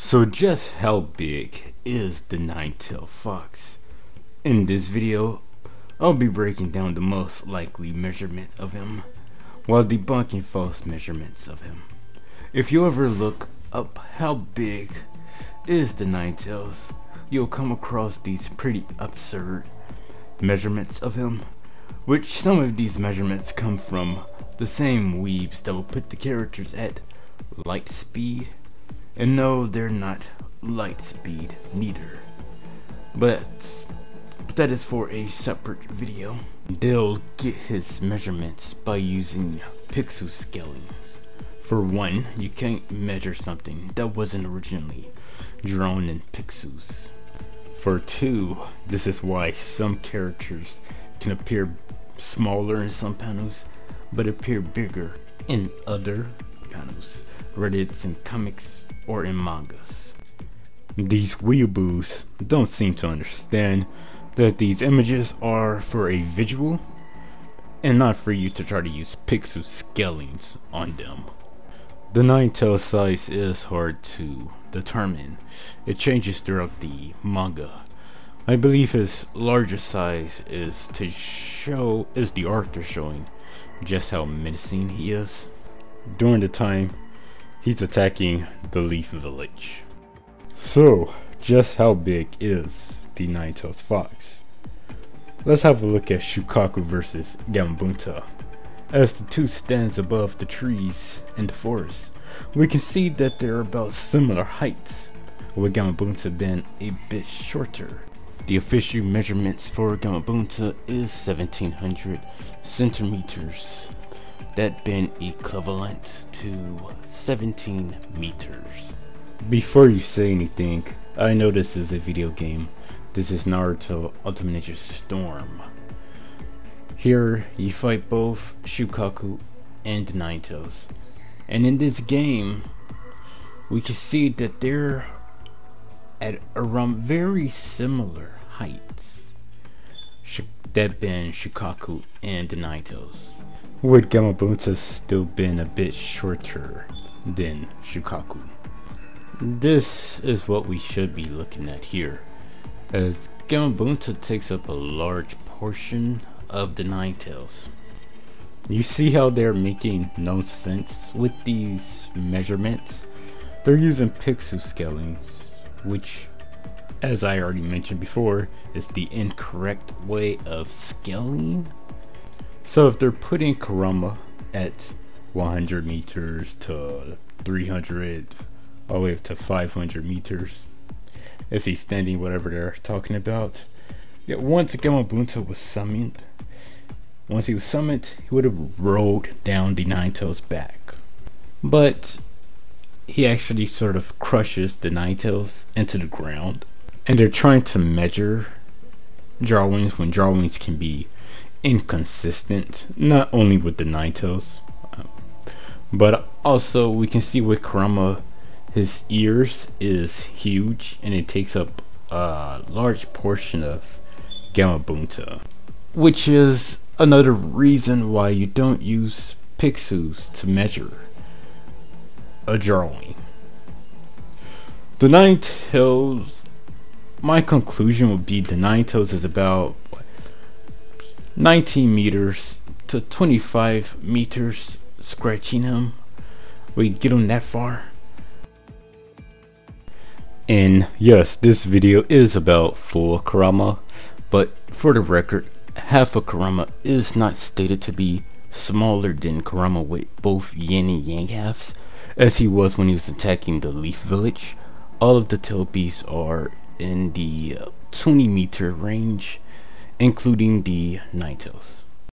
So just how big is the nine-tailed fox? In this video, I'll be breaking down the most likely measurement of him, while debunking false measurements of him. If you ever look up how big is the nine-tails, you'll come across these pretty absurd measurements of him, which some of these measurements come from the same weebs that will put the characters at light speed. And no, they're not light speed neither. But that is for a separate video. They'll get his measurements by using pixel scalings. For one, you can't measure something that wasn't originally drawn in pixels. For two, this is why some characters can appear smaller in some panels, but appear bigger in other panels, whether it's in comics or in mangas. These weeaboos don't seem to understand that these images are for a visual and not for you to try to use pixel scalings on them. The nine-tail size is hard to determine. It changes throughout the manga. I believe his largest size is the author showing just how menacing he is during the time he's attacking the Leaf Village. So, just how big is the nine-tailed fox? Let's have a look at Shukaku versus Gamabunta. As the two stands above the trees in the forest, we can see that they're about similar heights, with Gamabunta being a bit shorter. The official measurements for Gamabunta is 1700 centimeters, that being equivalent to 17 meters. Before you say anything, I know this is a video game. This is Naruto Ultimate Ninja Storm. Here you fight both Shukaku and the Nine-Tails, and in this game we can see that they're at around very similar heights, that being Shukaku and the Nine-Tails, with Gamabunta still being a bit shorter than Shukaku. This is what we should be looking at here, as Gamabunta takes up a large portion of the Nine-Tails. You see how they're making no sense with these measurements? They're using pixel scalings, which, as I already mentioned before, is the incorrect way of scaling. So if they're putting Kurama at 100 meters to 300, all the way up to 500 meters, if he's standing whatever they're talking about, yet once Gamabunta was summoned, he would have rolled down the Nine-Tails back. But he actually sort of crushes the Nine-Tails into the ground. And they're trying to measure drawings when drawings can be inconsistent, not only with the Nine-Tails, but also we can see with Kurama, his ears is huge and it takes up a large portion of Gamabunta, which is another reason why you don't use pixels to measure a drawing. The Nine-Tails, my conclusion would be the Nine-Tails is about 19 meters to 25 meters scratching him. We get him that far. And yes, this video is about full Kurama, but for the record, half of Kurama is not stated to be smaller than Kurama with both yin and yang halves, as he was when he was attacking the Leaf Village. All of the tail beasts are in the 20 meter range, including the Nine-Tails.